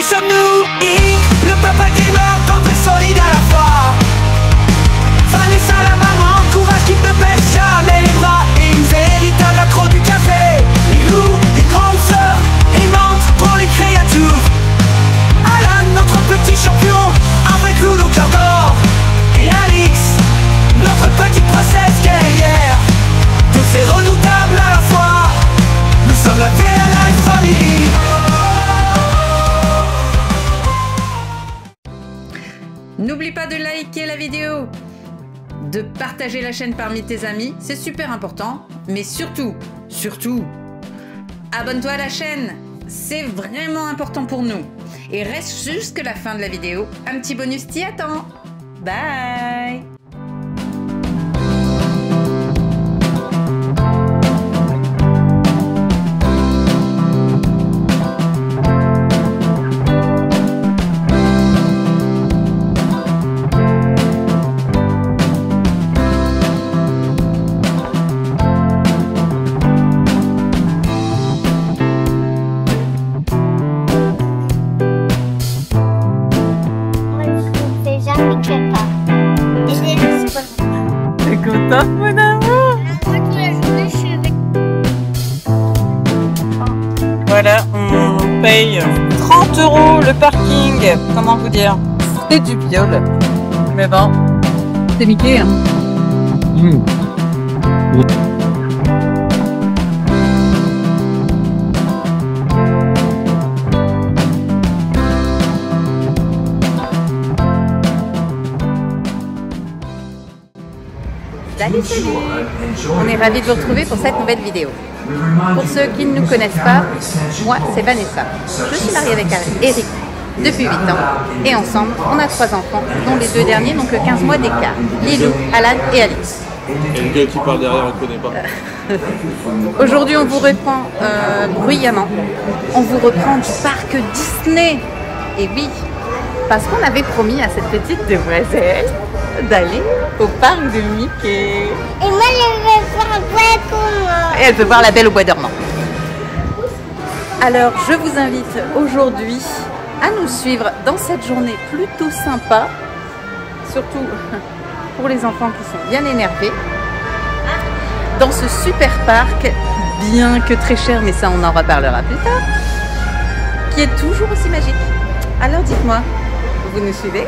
sommes-nous le papa gamer, contre et solide à la fois. Vanessa la maman, courage qui ne baisse jamais les bras. Et une véritable accro du café. Lilou, une grande sœur, aimante pour les créatures. Alan, notre petit champion, avec nous le cœur d'or. Et Alix, notre petite princesse guerrière. Tous ces redoutables à la fois. Nous sommes la VLI Family. N'oublie pas de liker la vidéo, de partager la chaîne parmi tes amis, c'est super important. Mais surtout, abonne-toi à la chaîne, c'est vraiment important pour nous. Et reste jusqu'à la fin de la vidéo, un petit bonus t'y attend. Bye! T'es content, mon amour? Voilà, on paye 30 € le parking. Comment vous dire? C'est du viol. Mais bon, c'est Mickey, hein. Salut, salut! On est ravis de vous retrouver pour cette nouvelle vidéo. Pour ceux qui ne nous connaissent pas, moi c'est Vanessa. Je suis mariée avec Eric depuis 8 ans et ensemble on a 3 enfants, dont les 2 derniers n'ont que 15 mois d'écart. Lilou, Alan et Alix. Et le gars qui parle derrière, on ne connaît pas. Aujourd'hui on vous reprend bruyamment. On vous reprend du parc Disney. Et oui, parce qu'on avait promis à cette petite demoiselle d'aller au parc de Mickey. Et moi, je vais faire un bois comme... Et elle veut voir la Belle au bois dormant. Alors, je vous invite aujourd'hui à nous suivre dans cette journée plutôt sympa, surtout pour les enfants qui sont bien énervés, dans ce super parc, bien que très cher, mais ça on en reparlera plus tard, qui est toujours aussi magique. Alors dites-moi, vous nous suivez ?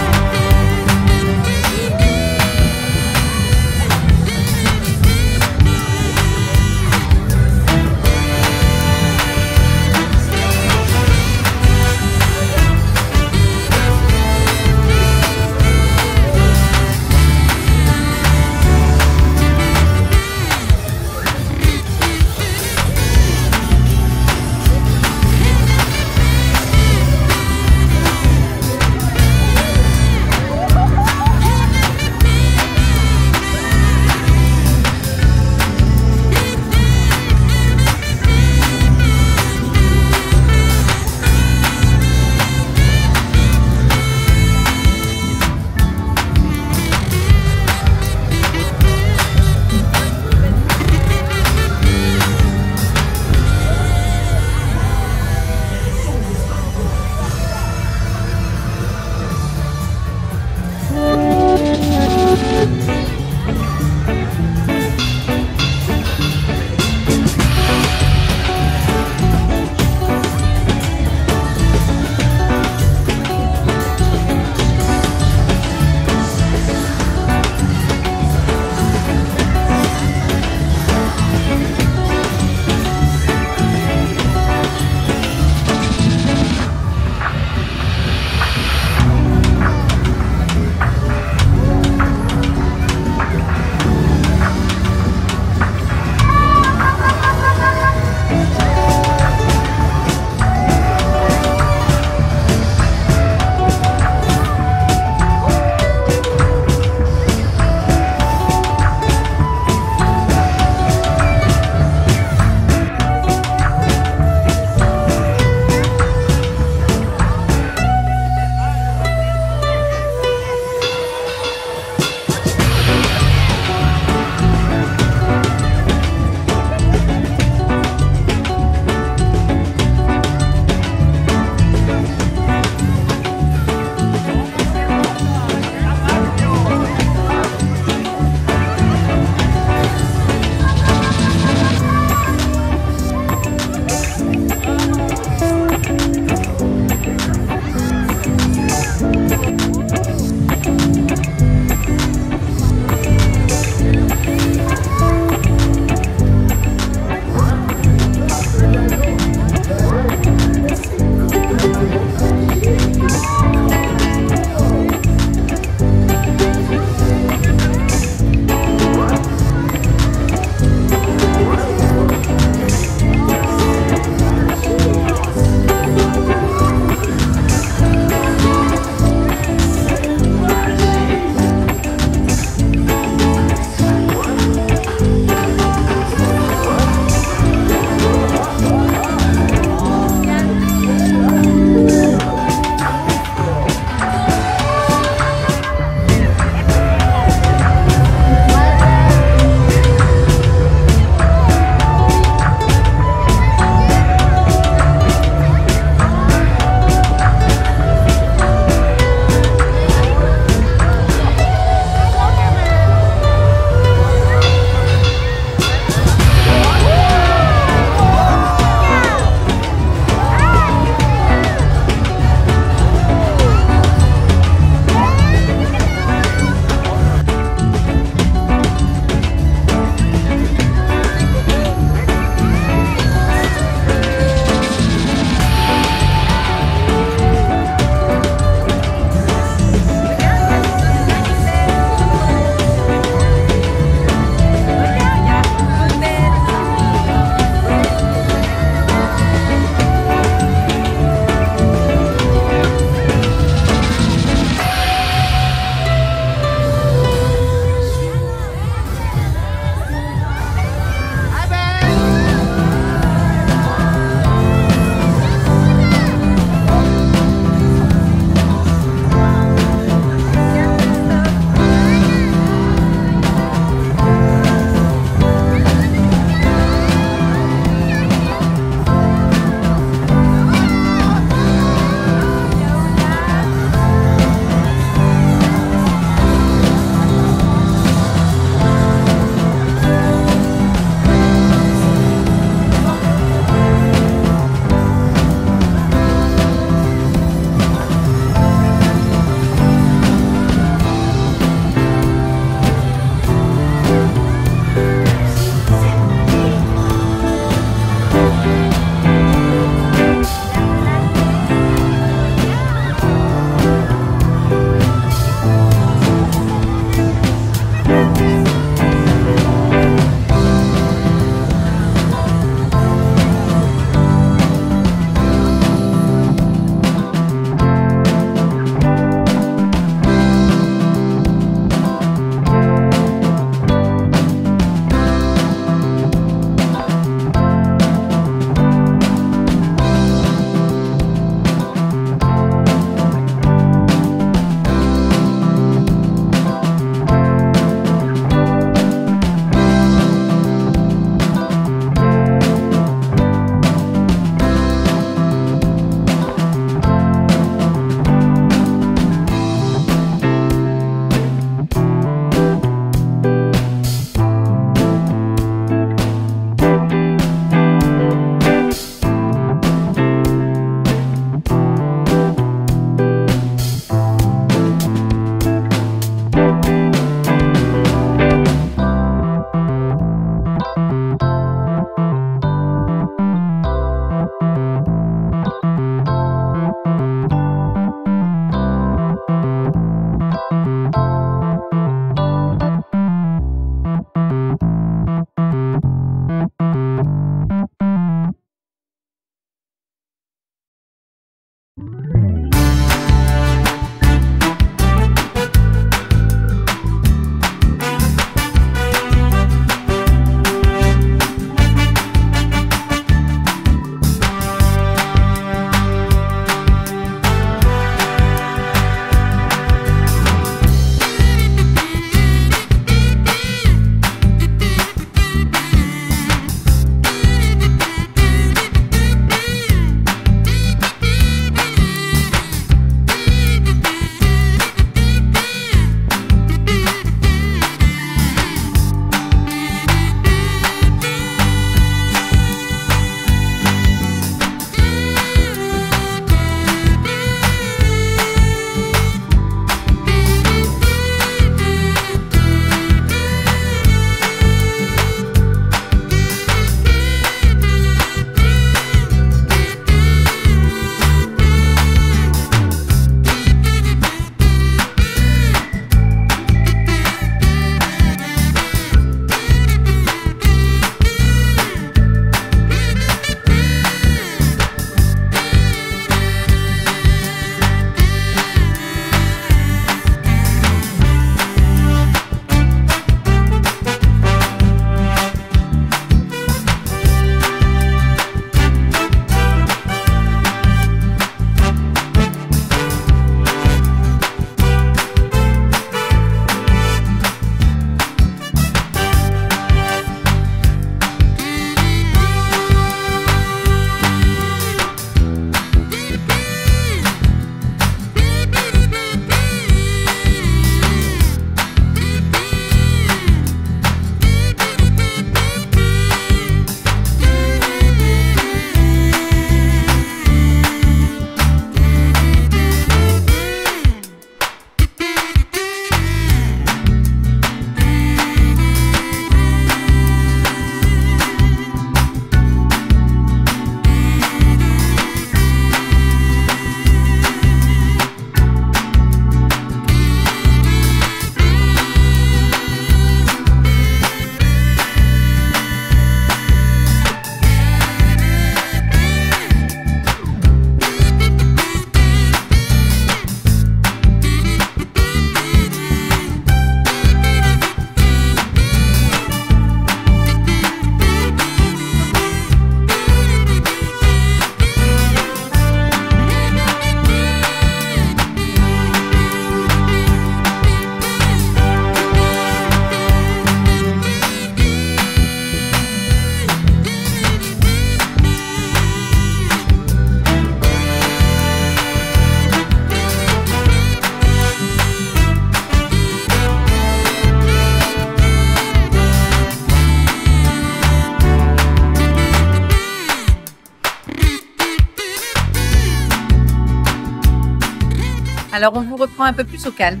Alors, on vous reprend un peu plus au calme.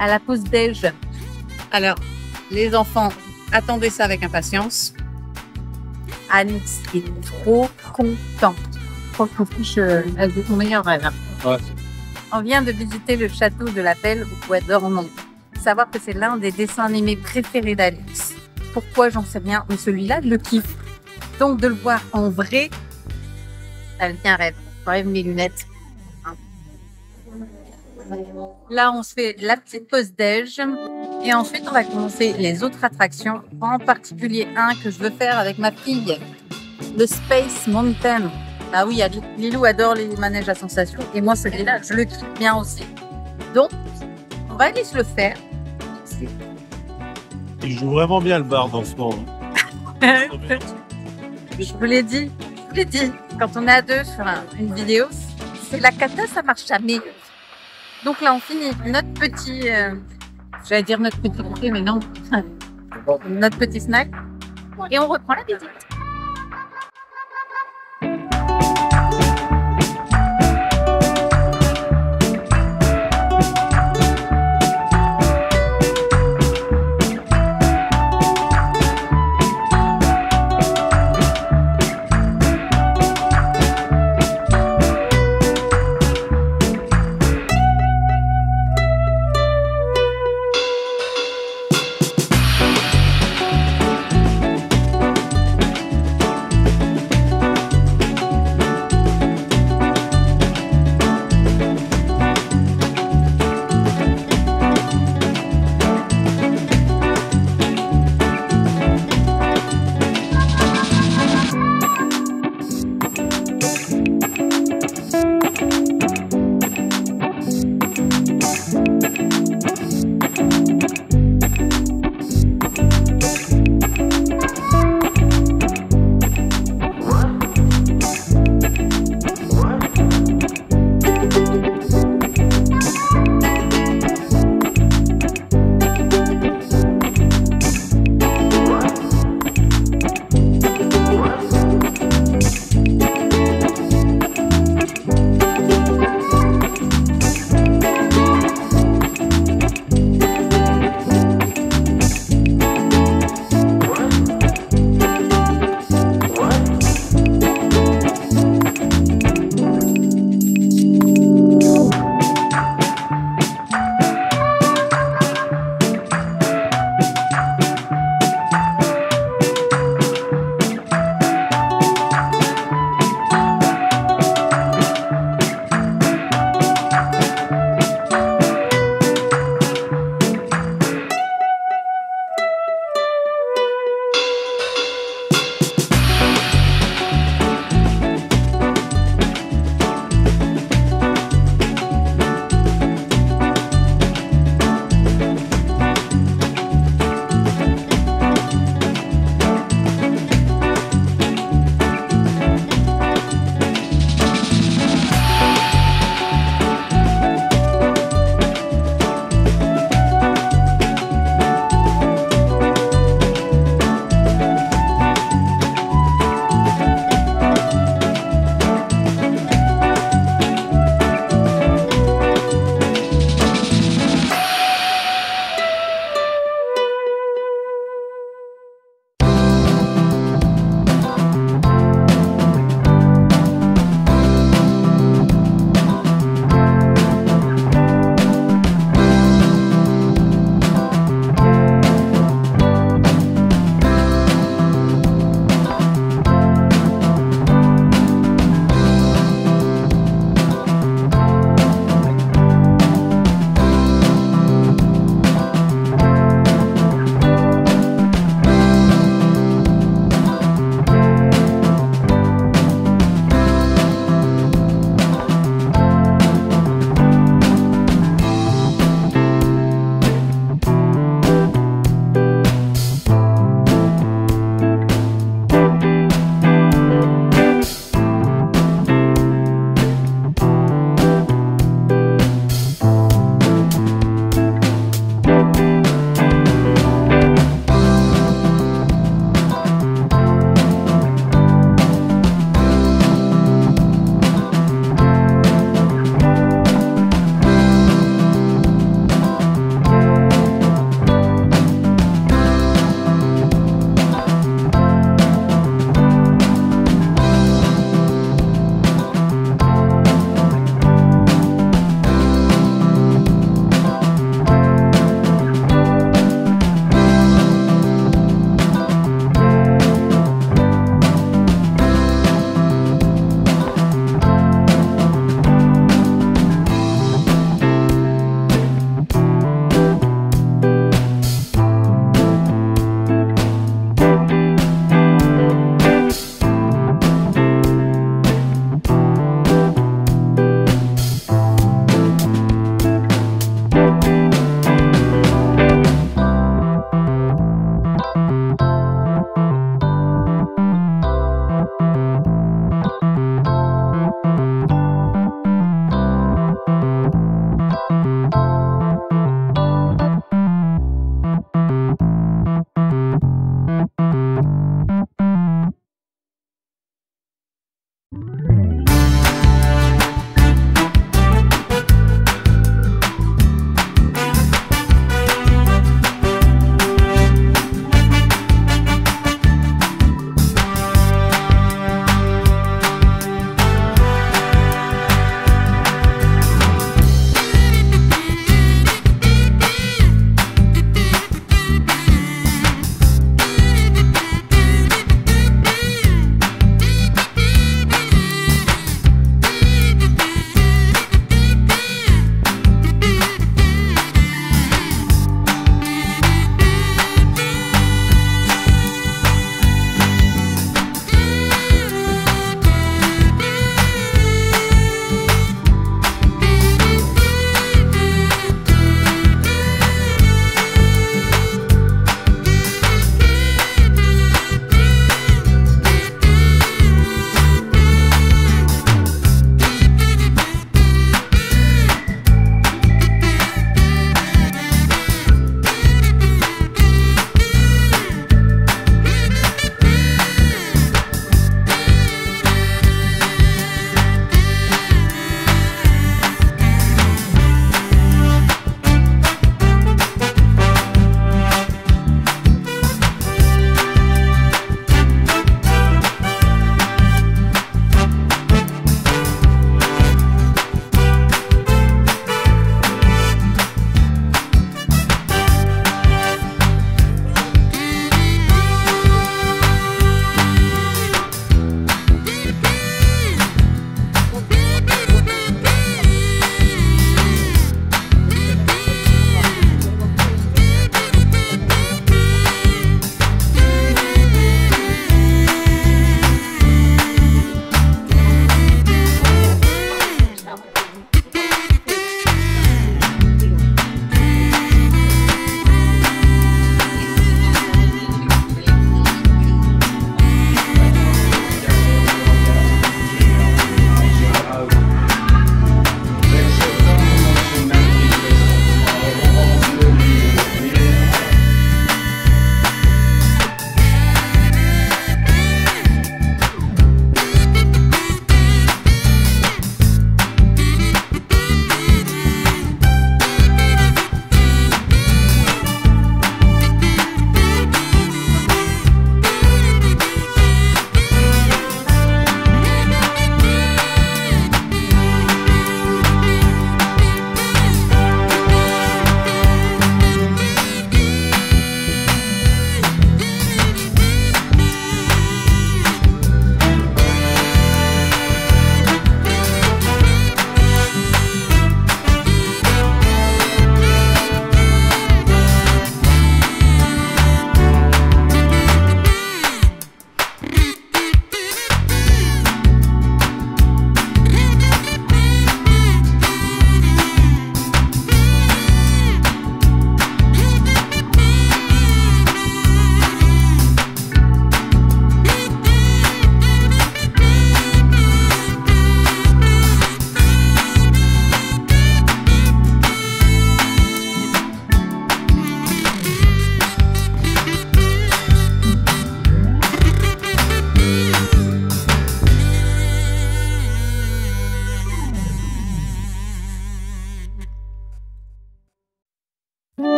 À la pause déj. Alors, les enfants, attendez ça avec impatience. Alix est trop contente. Trop contente. Elle veut ton meilleur rêve. Ouais. On vient de visiter le château de la Belle au Bois d'Ormont. Savoir que c'est l'un des dessins animés préférés d'Alix. Pourquoi, j'en sais rien, mais celui-là, je le kiffe. Donc, de le voir en vrai, ça devient un rêve. J'enlève mes lunettes. Là, on se fait la petite pause déj. Et ensuite, on va commencer les autres attractions. En particulier, un que je veux faire avec ma fille. Le Space Mountain. Ah oui, Lilou adore les manèges à sensations. Et moi, celui-là, je le kiffe bien aussi. Donc, on va aller se le faire. Il joue vraiment bien le bar dans ce moment. Je vous l'ai dit. Quand on est à deux sur une vidéo, c'est la cata, ça marche jamais. Donc là, on finit notre petit, j'allais dire notre petit goûter, mais non, notre petit snack. Et on reprend la visite.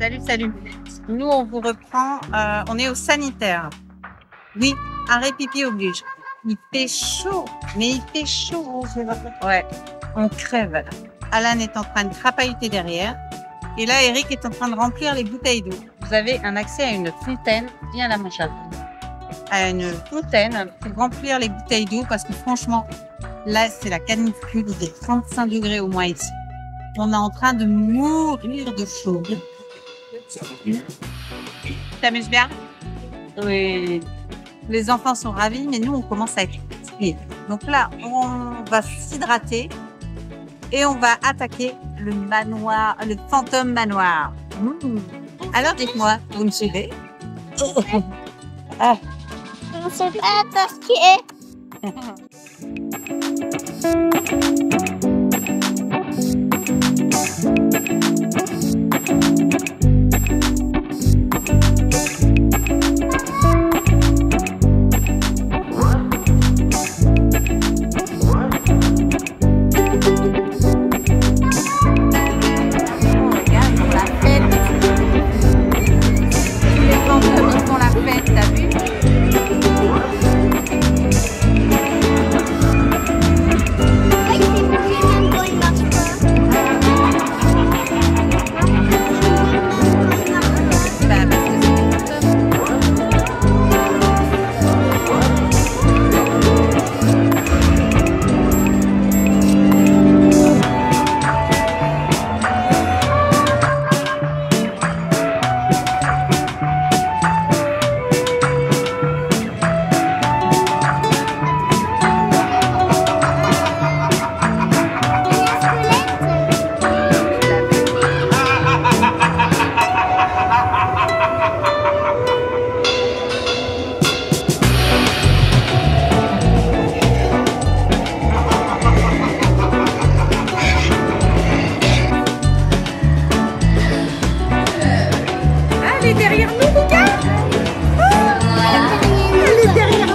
Salut, salut. Nous, on vous reprend. On est au sanitaire. Oui, arrêt pipi oblige. Il fait chaud, mais il fait chaud. Ouais, on crève là. Alan est en train de crapahuter derrière. Et là, Eric est en train de remplir les bouteilles d'eau. Vous avez un accès à une fontaine. Viens là, mon chat. À une fontaine pour remplir les bouteilles d'eau parce que franchement, là, c'est la canicule. Il est 35 degrés au moins ici. On est en train de mourir de chaud. T'amuses bien? Oui. Les enfants sont ravis, mais nous, on commence à être fatigués. Donc là, on va s'hydrater et on va attaquer le manoir, le fantôme manoir. Alors, dites-moi, vous me suivez? Ah. Je ne sais pas ce qui est. Derrière nous, Lucas. Elle est derrière nous.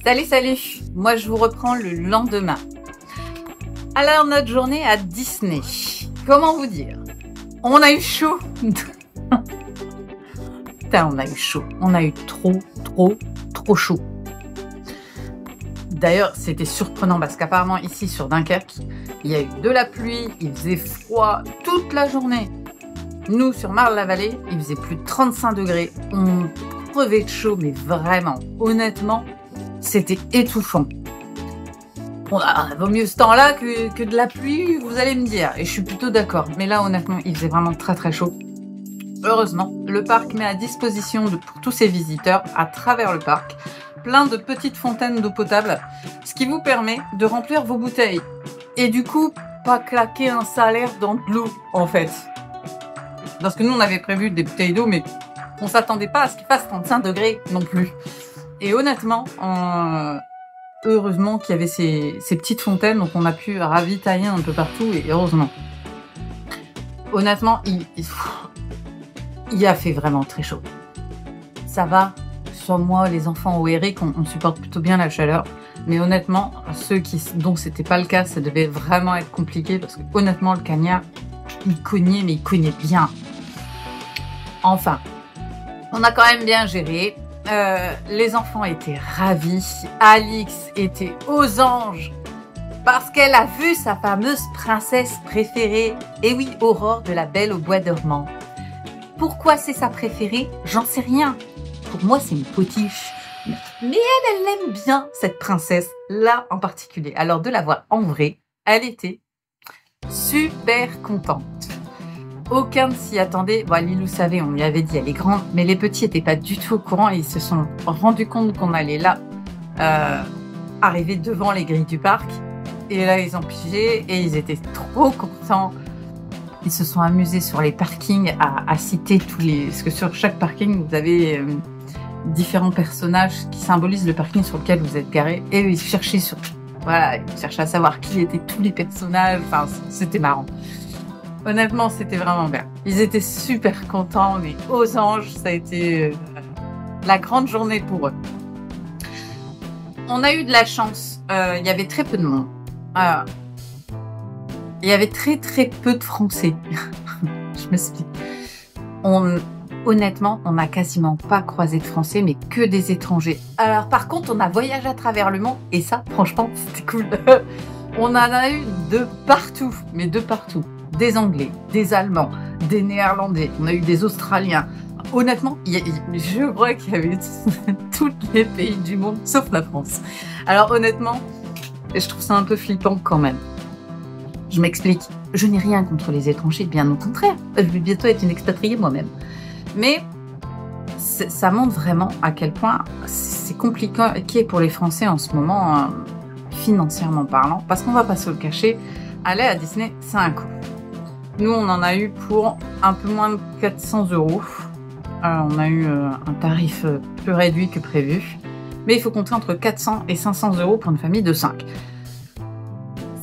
Salut, salut. Moi, je vous reprends le lendemain. Alors, notre journée à Disney. Comment vous dire? On a eu chaud. Putain, on a eu chaud. On a eu trop chaud. D'ailleurs, c'était surprenant parce qu'apparemment, ici, sur Dunkerque, il y a eu de la pluie, il faisait froid toute la journée. Nous, sur Marle-la-Vallée, il faisait plus de 35 degrés. On crevait de chaud, mais vraiment, honnêtement, c'était étouffant. Bon, vaut mieux ce temps-là que de la pluie, vous allez me dire. Et je suis plutôt d'accord. Mais là, honnêtement, il faisait vraiment très chaud. Heureusement, le parc met à disposition pour tous ses visiteurs, à travers le parc, plein de petites fontaines d'eau potable, ce qui vous permet de remplir vos bouteilles. Et du coup, pas claquer un salaire dans de l'eau, en fait. Parce que nous, on avait prévu des bouteilles d'eau, mais on s'attendait pas à ce qu'il fasse 35 degrés non plus. Et honnêtement, heureusement qu'il y avait ces petites fontaines, donc on a pu ravitailler un peu partout, et heureusement. Honnêtement, il a fait vraiment très chaud. Ça va, soit moi, les enfants ou Eric, on supporte plutôt bien la chaleur. Mais honnêtement, ceux dont c'était pas le cas, ça devait vraiment être compliqué, parce que honnêtement, le cagnard, il cognait, mais il cognait bien. Enfin, on a quand même bien géré. Les enfants étaient ravis. Alix était aux anges parce qu'elle a vu sa fameuse princesse préférée. Et oui, Aurore de la Belle au Bois dormant. Pourquoi c'est sa préférée? J'en sais rien. Pour moi, c'est une potiche. Mais elle aime bien, cette princesse-là en particulier. Alors, de la voir en vrai, elle était super contente. Aucun ne s'y attendait. Bon, Lilou savait, on lui avait dit, elle est grande, mais les petits n'étaient pas du tout au courant et ils se sont rendus compte qu'on allait là, arriver devant les grilles du parc. Et là, ils ont pigé et ils étaient trop contents. Ils se sont amusés sur les parkings à citer tous les... Parce que sur chaque parking, vous avez différents personnages qui symbolisent le parking sur lequel vous êtes garé. Et ils cherchaient Voilà, ils cherchaient à savoir qui étaient tous les personnages. Enfin, c'était marrant. Honnêtement, c'était vraiment bien. Ils étaient super contents, mais aux anges, ça a été la grande journée pour eux. On a eu de la chance. Il y avait très peu de monde. Il y avait très peu de Français. Je m'explique. Honnêtement, on n'a quasiment pas croisé de Français, mais que des étrangers. Alors par contre, on a voyagé à travers le monde, et ça, franchement, c'était cool. On en a eu de partout, mais de partout. Des Anglais, des Allemands, des Néerlandais, on a eu des Australiens. Honnêtement, je crois qu'il y avait tous les pays du monde, sauf la France. Alors honnêtement, je trouve ça un peu flippant quand même. Je m'explique, je n'ai rien contre les étrangers, bien au contraire. Je vais bientôt être une expatriée moi-même. Mais ça montre vraiment à quel point c'est compliqué pour les Français en ce moment, financièrement parlant. Parce qu'on va pas se le cacher, aller à Disney, c'est un coût. Nous, on en a eu pour un peu moins de 400 €. On a eu un tarif plus réduit que prévu. Mais il faut compter entre 400 et 500 € pour une famille de 5.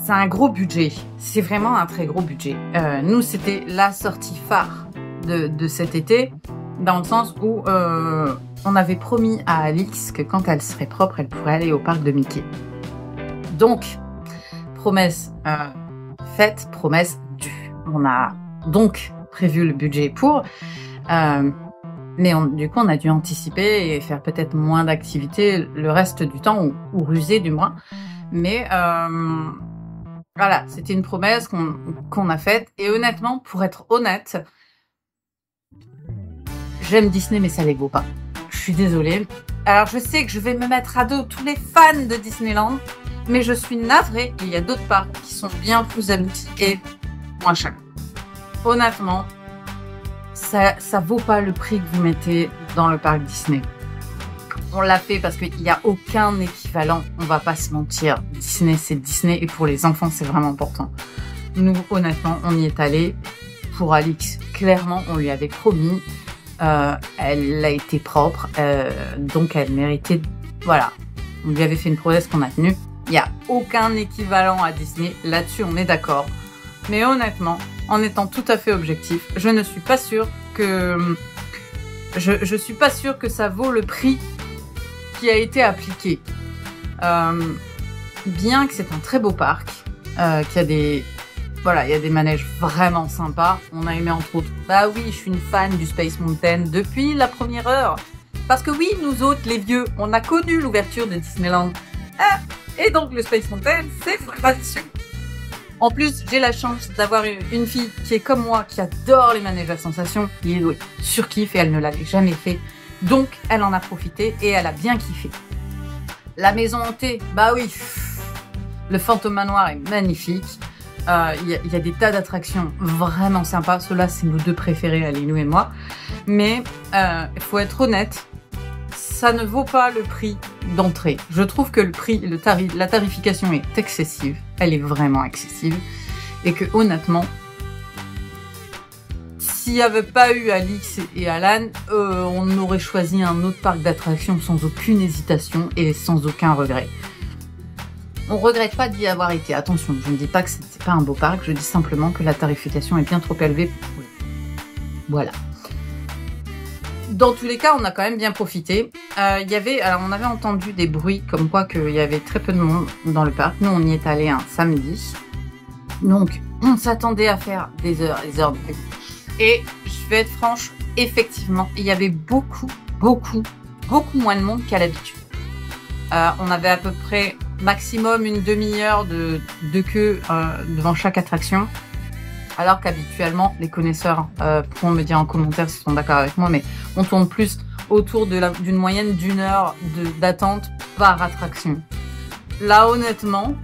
C'est un gros budget. C'est vraiment un très gros budget. Nous, c'était la sortie phare de cet été, dans le sens où on avait promis à Alix que quand elle serait propre, elle pourrait aller au parc de Mickey. Donc, promesse faite, promesse due. On a donc prévu le budget pour, mais du coup, on a dû anticiper et faire peut-être moins d'activités le reste du temps, ou ruser du moins. Mais voilà, c'était une promesse qu'on a faite. Et honnêtement, pour être honnête, j'aime Disney, mais ça les vaut pas. Je suis désolée. Alors, je sais que je vais me mettre à dos tous les fans de Disneyland, mais je suis navrée. Il y a d'autres parcs qui sont bien plus aboutis et moins chers. Honnêtement, ça vaut pas le prix que vous mettez dans le parc Disney. On l'a fait parce qu'il n'y a aucun équivalent, on va pas se mentir. Disney, c'est Disney et pour les enfants, c'est vraiment important. Nous, honnêtement, on y est allé pour Alix. Clairement, on lui avait promis. Elle a été propre, donc elle méritait... Voilà, on lui avait fait une promesse qu'on a tenue. Il n'y a aucun équivalent à Disney, là-dessus on est d'accord. Mais honnêtement, en étant tout à fait objectif, je ne suis pas sûre que... Je suis pas sûre que ça vaut le prix qui a été appliqué. Bien que c'est un très beau parc, qu'il y a des... Voilà, il y a des manèges vraiment sympas. On a aimé entre autres... Bah oui, je suis une fan du Space Mountain depuis la première heure. Parce que oui, nous autres, les vieux, on a connu l'ouverture de Disneyland. Ah, et donc le Space Mountain, c'est là-dessus. En plus, j'ai la chance d'avoir une fille qui est comme moi, qui adore les manèges à sensations, qui est surkiffe et elle ne l'avait jamais fait. Donc, elle en a profité et elle a bien kiffé. La maison hantée, bah oui, le fantôme manoir est magnifique. Il y a des tas d'attractions vraiment sympas. Ceux-là, c'est nos deux préférés, Alinou et moi. Mais il faut être honnête, ça ne vaut pas le prix d'entrée. Je trouve que la tarification est excessive. Elle est vraiment excessive. Et que honnêtement, s'il n'y avait pas eu Alix et Alan, on aurait choisi un autre parc d'attractions sans aucune hésitation et sans aucun regret. On regrette pas d'y avoir été. Attention, je ne dis pas que c'est pas un beau parc, je dis simplement que la tarification est bien trop élevée pour eux. Voilà. Dans tous les cas, on a quand même bien profité. Alors on avait entendu des bruits comme quoi qu'il y avait très peu de monde dans le parc. Nous, on y est allé un samedi. Donc, on s'attendait à faire des heures et des heures de queue. Et je vais être franche, effectivement, il y avait beaucoup moins de monde qu'à l'habitude. On avait à peu près maximum une demi-heure de queue devant chaque attraction. Alors qu'habituellement, les connaisseurs pourront me dire en commentaire s'ils sont d'accord avec moi, mais on tourne plus autour d'une moyenne d'une heure d'attente par attraction. Là, honnêtement,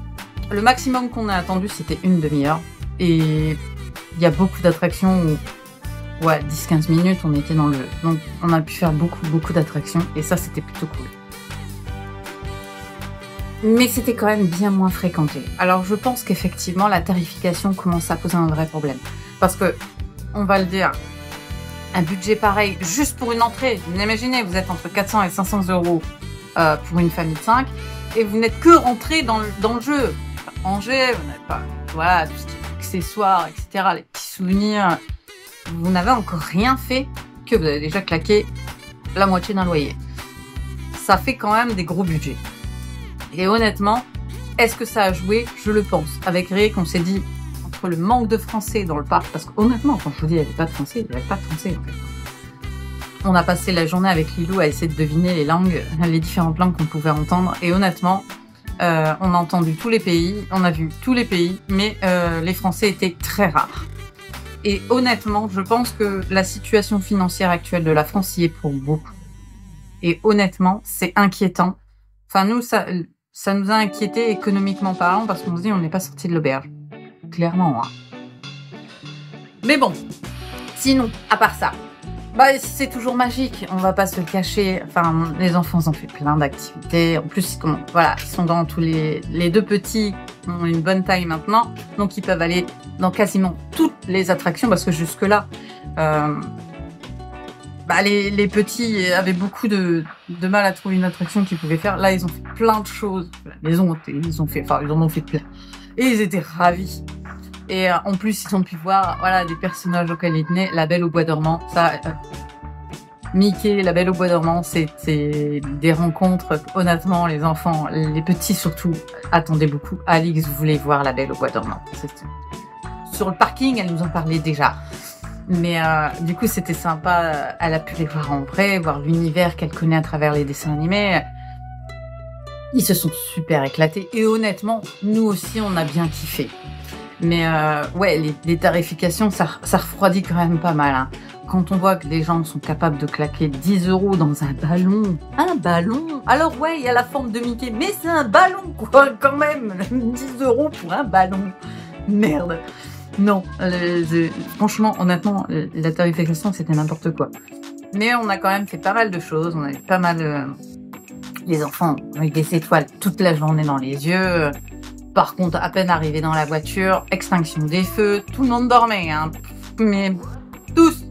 le maximum qu'on a attendu, c'était une demi-heure. Et il y a beaucoup d'attractions où, ouais, 10-15 minutes, on était dans le jeu. Donc, on a pu faire beaucoup d'attractions. Et ça, c'était plutôt cool. Mais c'était quand même bien moins fréquenté. Alors je pense qu'effectivement la tarification commence à poser un vrai problème. Parce que, on va le dire, un budget pareil, juste pour une entrée, vous imaginez, vous êtes entre 400 et 500 € pour une famille de 5, et vous n'êtes que rentré dans le jeu. Rangé, vous n'avez pas, voilà, tout ce qui est accessoires, etc., les petits souvenirs, vous n'avez encore rien fait que vous avez déjà claqué la moitié d'un loyer. Ça fait quand même des gros budgets. Et honnêtement, est-ce que ça a joué? Je le pense. Avec Rick, on s'est dit, entre le manque de français dans le parc, parce qu'honnêtement, quand je vous dis il n'y avait pas de français, il n'y avait pas de français en fait. On a passé la journée avec Lilou à essayer de deviner les langues, les différentes langues qu'on pouvait entendre. Et honnêtement, on a entendu tous les pays, on a vu tous les pays, mais les français étaient très rares. Et honnêtement, je pense que la situation financière actuelle de la France y est pour beaucoup. Et honnêtement, c'est inquiétant. Enfin, nous, ça nous a inquiétés économiquement parlant parce qu'on se dit on n'est pas sorti de l'auberge. Clairement, hein. Mais bon, sinon, à part ça, bah, c'est toujours magique, on va pas se le cacher. Enfin, les enfants ont fait plein d'activités. En plus, voilà, ils sont dans tous les deux petits ont une bonne taille maintenant, donc ils peuvent aller dans quasiment toutes les attractions parce que jusque-là, bah, les petits avaient beaucoup de mal à trouver une attraction qu'ils pouvaient faire. Là, ils ont fait plein de choses. Ils en ont fait plein. Et ils étaient ravis. Et en plus, ils ont pu voir, voilà, des personnages auxquels ils tenaient. La Belle au Bois dormant, ça, Mickey, La Belle au Bois dormant, c'était des rencontres. Honnêtement, les enfants, les petits surtout, attendaient beaucoup. Alix voulait voir La Belle au Bois dormant. Sur le parking, elle nous en parlait déjà. Mais du coup, c'était sympa. Elle a pu les voir en vrai, voir l'univers qu'elle connaît à travers les dessins animés. Ils se sont super éclatés. Et honnêtement, nous aussi, on a bien kiffé. Mais ouais, les tarifications, ça refroidit quand même pas mal. Hein. Quand on voit que les gens sont capables de claquer 10 € dans un ballon. Un ballon? Alors ouais, il y a la forme de Mickey, mais c'est un ballon, quoi, quand même. 10 € pour un ballon. Merde. Non, franchement, honnêtement, la tarification, c'était n'importe quoi. Mais on a quand même fait pas mal de choses. On avait pas mal... les enfants avec des étoiles toute la journée dans les yeux. Par contre, à peine arrivé dans la voiture, extinction des feux, tout le monde dormait, hein. Mais tous.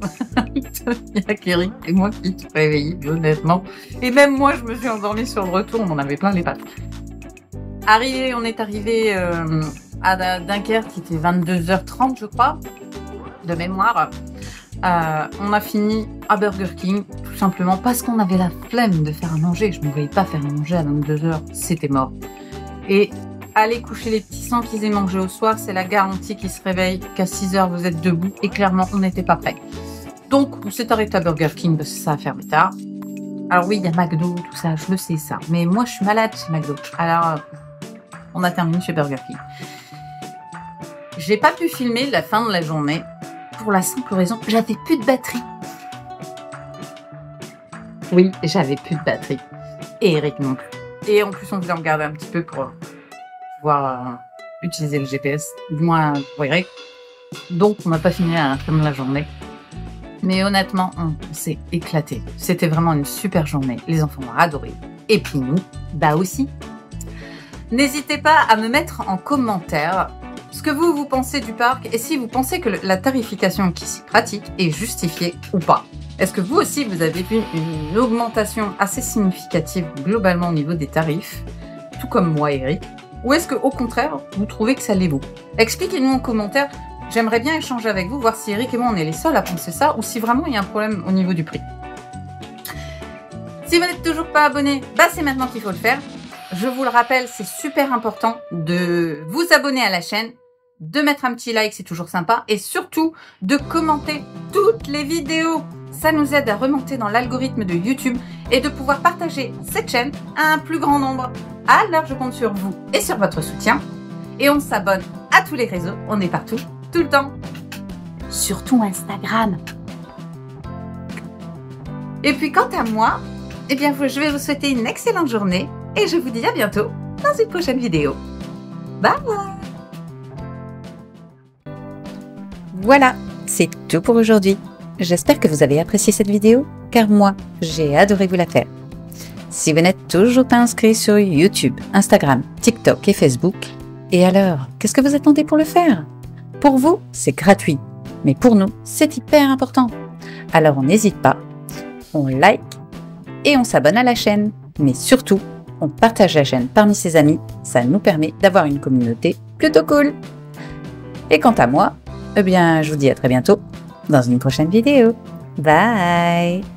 Il y a Kerry et moi qui se réveillés, honnêtement. Et même moi, je me suis endormie sur le retour, on en avait plein les pattes. On est arrivé à Dunkerque, il était 22h30, je crois, de mémoire. On a fini à Burger King, tout simplement parce qu'on avait la flemme de faire à manger. Je ne me voyais pas faire à manger à 22h, c'était mort. Et aller coucher les petits sans qu'ils aient mangé au soir, c'est la garantie qu'ils se réveillent qu'à 6h vous êtes debout. Et clairement, on n'était pas prêts. Donc, on s'est arrêté à Burger King parce que ça a fermé tard. Alors oui, il y a McDo, tout ça, je le sais ça. Mais moi, je suis malade chez McDo. Alors, on a terminé chez Burger King. J'ai pas pu filmer la fin de la journée pour la simple raison, j'avais plus de batterie. Oui, j'avais plus de batterie. Et Eric non plus. Et en plus, on voulait en garder un petit peu pour pouvoir utiliser le GPS, du moins pour Eric. Donc, on n'a pas fini à la fin de la journée. Mais honnêtement, on s'est éclaté. C'était vraiment une super journée. Les enfants ont adoré. Et puis nous, bah aussi. N'hésitez pas à me mettre en commentaire ce que vous pensez du parc et si vous pensez que la tarification qui s'y pratique est justifiée ou pas. Est-ce que vous aussi, vous avez vu une augmentation assez significative globalement au niveau des tarifs, tout comme moi, Eric? Ou est-ce qu'au contraire, vous trouvez que ça l'est vous? Expliquez-nous en commentaire. J'aimerais bien échanger avec vous, voir si Eric et moi, on est les seuls à penser ça ou si vraiment il y a un problème au niveau du prix. Si vous n'êtes toujours pas abonné, bah c'est maintenant qu'il faut le faire. Je vous le rappelle, c'est super important de vous abonner à la chaîne, de mettre un petit like, c'est toujours sympa, et surtout de commenter toutes les vidéos. Ça nous aide à remonter dans l'algorithme de YouTube et de pouvoir partager cette chaîne à un plus grand nombre. Alors, je compte sur vous et sur votre soutien. Et on s'abonne à tous les réseaux, on est partout, tout le temps. Surtout Instagram. Et puis quant à moi, eh bien, je vais vous souhaiter une excellente journée et je vous dis à bientôt dans une prochaine vidéo. Bye bye. Voilà, c'est tout pour aujourd'hui. J'espère que vous avez apprécié cette vidéo, car moi, j'ai adoré vous la faire. Si vous n'êtes toujours pas inscrit sur YouTube, Instagram, TikTok et Facebook, et alors, qu'est-ce que vous attendez pour le faire? Pour vous, c'est gratuit, mais pour nous, c'est hyper important. Alors on n'hésite pas, on like et on s'abonne à la chaîne. Mais surtout, on partage la chaîne parmi ses amis, ça nous permet d'avoir une communauté plutôt cool. Et quant à moi, eh bien, je vous dis à très bientôt dans une prochaine vidéo. Bye!